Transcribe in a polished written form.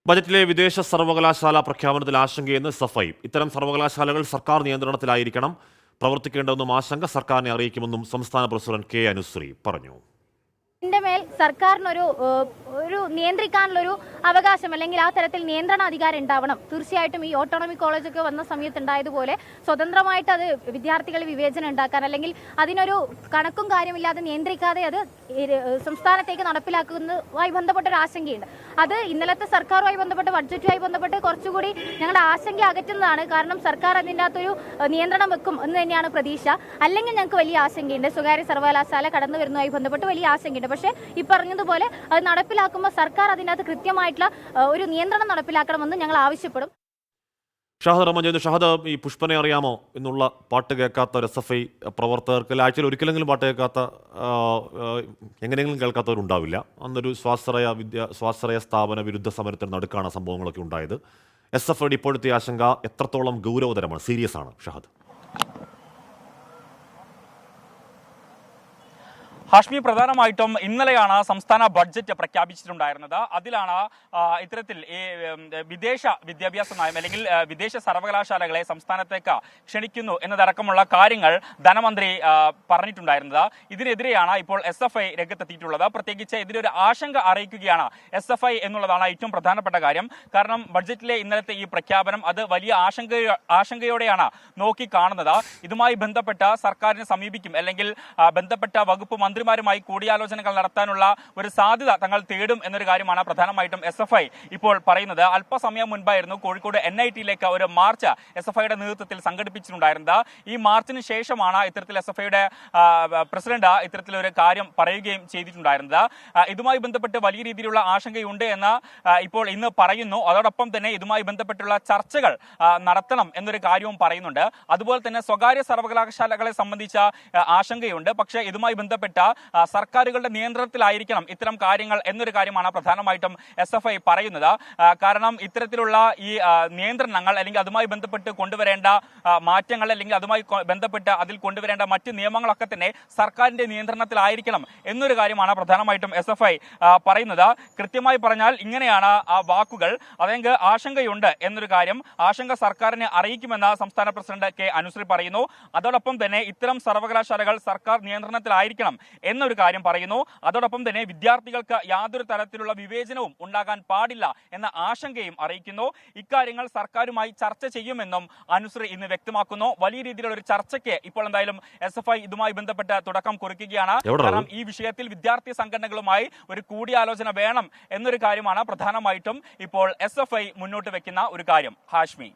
ബജറ്റിലെ വിദേശ സർവകലാശാല പ്രഖ്യാപനത്തിൽ ആശങ്കയെന്ന് SFI. ഇത്തരം സർവകലാശാലകൾ സർക്കാർ നിയന്ത്രണത്തിലായിരിക്കണം പ്രവർത്തിക്കേണ്ടതെന്നും ആശങ്ക സർക്കാരിനെ അറിയിക്കുമെന്നും സംസ്ഥാന പ്രസിഡന്റ് കെ അനുശ്രീ പറഞ്ഞു. മേൽ സർക്കാരിനൊരു നിയന്ത്രിക്കാനുള്ളൊരു അവകാശം അല്ലെങ്കിൽ ആ തരത്തിൽ നിയന്ത്രണ അധികാരം ഉണ്ടാവണം. തീർച്ചയായിട്ടും ഈ ഓട്ടോണമിക് കോളേജൊക്കെ വന്ന സമയത്ത് ഉണ്ടായതുപോലെ സ്വതന്ത്രമായിട്ട് അത് വിദ്യാർത്ഥികൾ വിവേചനം ഉണ്ടാക്കാൻ അല്ലെങ്കിൽ അതിനൊരു കണക്കും കാര്യമില്ലാതെ നിയന്ത്രിക്കാതെ അത് സംസ്ഥാനത്തേക്ക് നടപ്പിലാക്കുന്നതുമായി ബന്ധപ്പെട്ടൊരു ആശങ്കയുണ്ട്. അത് ഇന്നലത്തെ സർക്കാരുമായി ബന്ധപ്പെട്ട് ബഡ്ജറ്റുമായി ബന്ധപ്പെട്ട് കുറച്ചുകൂടി ഞങ്ങളുടെ ആശങ്ക അകറ്റുന്നതാണ്. കാരണം സർക്കാർ അതിൻ്റെ അകത്തൊരു നിയന്ത്രണം വെക്കും എന്ന് തന്നെയാണ് പ്രതീക്ഷ. അല്ലെങ്കിൽ ഞങ്ങൾക്ക് വലിയ ആശങ്കയുണ്ട്. സ്വകാര്യ സർവകലാശാല കടന്നു വരുന്നതുമായി ബന്ധപ്പെട്ട് വലിയ ആശങ്കയുണ്ട്. പക്ഷേ ഈ പറഞ്ഞതുപോലെ അത് നടപ്പിലാക്കുമ്പോൾ സർക്കാർ അതിനകത്ത് കൃത്യമായിട്ടുള്ള ഒരു നിയന്ത്രണം നടപ്പിലാക്കണമെന്ന് ഞങ്ങൾ ആവശ്യപ്പെടും. ഷഹദ്, ഈ പുഷ്പനെ അറിയാമോ എന്നുള്ള പാട്ട് കേൾക്കാത്ത ഒരു SFI പ്രവർത്തകർക്ക് ആഴ്ചയിൽ ഒരിക്കലെങ്കിലും പാട്ട് കേൾക്കാത്ത എങ്ങനെയെങ്കിലും കേൾക്കാത്തവരുണ്ടാവില്ല. അന്നൊരു സ്വാശ്രയ സ്ഥാപന വിരുദ്ധ സമരത്തിന് നടുക്കാണ് സംഭവങ്ങളൊക്കെ ഉണ്ടായത്. SFIയുടെ ഇപ്പോഴത്തെ ആശങ്ക എത്രത്തോളം ഗൗരവതരമാണ്, സീരിയസ് ആണ് ഷഹദ്? ഹാഷ്മി, പ്രധാനമായിട്ടും ഇന്നലെയാണ് സംസ്ഥാന ബഡ്ജറ്റ് പ്രഖ്യാപിച്ചിട്ടുണ്ടായിരുന്നത്. അതിലാണ് ഇത്തരത്തിൽ ഈ വിദേശ വിദ്യാഭ്യാസ നയം അല്ലെങ്കിൽ വിദേശ സർവകലാശാലകളെ സംസ്ഥാനത്തേക്ക് ക്ഷണിക്കുന്നു എന്നതടക്കമുള്ള കാര്യങ്ങൾ ധനമന്ത്രി പറഞ്ഞിട്ടുണ്ടായിരുന്നത്. ഇതിനെതിരെയാണ് ഇപ്പോൾ SFI രംഗത്തെത്തിയിട്ടുള്ളത്. പ്രത്യേകിച്ച് ഇതിലൊരു ആശങ്ക അറിയിക്കുകയാണ് SFI എന്നുള്ളതാണ് ഏറ്റവും പ്രധാനപ്പെട്ട കാര്യം. കാരണം ബഡ്ജറ്റിലെ ഇന്നലത്തെ ഈ പ്രഖ്യാപനം അത് വലിയ ആശങ്കയോടെയാണ് നോക്കിക്കാണുന്നത്. ഇതുമായി ബന്ധപ്പെട്ട സർക്കാരിനെ സമീപിക്കും അല്ലെങ്കിൽ ബന്ധപ്പെട്ട വകുപ്പ് മന്ത്രിമാരുമായി കൂടിയാലോചനകൾ നടത്താനുള്ള ഒരു സാധ്യത തങ്ങൾ തേടും എന്നൊരു കാര്യമാണ് പ്രധാനമായിട്ടും SFI ഇപ്പോൾ പറയുന്നത്. അല്പസമയം മുൻപായിരുന്നു കോഴിക്കോട് NITയിലേക്ക് ഒരു മാർച്ച് SFIയുടെ നേതൃത്വത്തിൽ സംഘടിപ്പിച്ചിട്ടുണ്ടായിരുന്നത്. ഈ മാർച്ചിന് ശേഷമാണ് ഇത്തരത്തിൽ SFIയുടെ പ്രസിഡന്റ് ഇത്തരത്തിലൊരു കാര്യം പറയുകയും ചെയ്തിട്ടുണ്ടായിരുന്നത്. ഇതുമായി ബന്ധപ്പെട്ട് വലിയ രീതിയിലുള്ള ആശങ്കയുണ്ട് എന്ന് ഇപ്പോൾ ഇന്ന് പറയുന്നു. അതോടൊപ്പം തന്നെ ഇതുമായി ബന്ധപ്പെട്ടുള്ള ചർച്ചകൾ നടത്തണം എന്നൊരു കാര്യവും പറയുന്നുണ്ട്. അതുപോലെ തന്നെ സ്വകാര്യ സർവകലാശാലകളെ സംബന്ധിച്ച ആശങ്കയുണ്ട്. പക്ഷേ ഇതുമായി ബന്ധപ്പെട്ട സർക്കാരുകളുടെ നിയന്ത്രണത്തിലായിരിക്കണം ഇത്തരം കാര്യങ്ങൾ എന്നൊരു കാര്യമാണ് പ്രധാനമായിട്ടും SFI പറയുന്നത്. കാരണം ഇത്തരത്തിലുള്ള ഈ നിയന്ത്രണങ്ങൾ അല്ലെങ്കിൽ അതുമായി ബന്ധപ്പെട്ട് കൊണ്ടുവരേണ്ട മാറ്റങ്ങൾ അല്ലെങ്കിൽ അതുമായി ബന്ധപ്പെട്ട് അതിൽ കൊണ്ടുവരേണ്ട മറ്റ് നിയമങ്ങളൊക്കെ തന്നെ സർക്കാരിന്റെ നിയന്ത്രണത്തിലായിരിക്കണം എന്നൊരു കാര്യമാണ് പ്രധാനമായിട്ടും SFI പറയുന്നത്. കൃത്യമായി പറഞ്ഞാൽ ഇങ്ങനെയാണ് ആ വാക്കുകൾ. അതെങ്കിൽ ആശങ്കയുണ്ട് എന്നൊരു കാര്യം ആശങ്ക സർക്കാരിനെ അറിയിക്കുമെന്ന് സംസ്ഥാന പ്രസിഡന്റ് കെ അനുശ്രീ പറയുന്നു. അതോടൊപ്പം തന്നെ ഇത്തരം സർവകലാശാലകൾ സർക്കാർ നിയന്ത്രണത്തിലായിരിക്കണം എന്നൊരു കാര്യം പറയുന്നു. അതോടൊപ്പം തന്നെ വിദ്യാർത്ഥികൾക്ക് യാതൊരു തരത്തിലുള്ള വിവേചനവും ഉണ്ടാകാൻ പാടില്ല എന്ന ആശങ്കയും അറിയിക്കുന്നു. ഇക്കാര്യങ്ങൾ സർക്കാരുമായി ചർച്ച ചെയ്യുമെന്നും അനുശ്രീ ഇന്ന് വ്യക്തമാക്കുന്നു. വലിയ രീതിയിലുള്ള ഒരു ചർച്ചയ്ക്ക് ഇപ്പോൾ എന്തായാലും SFI ഇതുമായി ബന്ധപ്പെട്ട് തുടക്കം കുറിക്കുകയാണ്. കാരണം ഈ വിഷയത്തിൽ വിദ്യാർത്ഥി സംഘടനകളുമായി ഒരു കൂടിയാലോചന വേണം എന്നൊരു കാര്യമാണ് പ്രധാനമായിട്ടും ഇപ്പോൾ SFI മുന്നോട്ട് വെക്കുന്ന ഒരു കാര്യം. ഹാഷ്മി.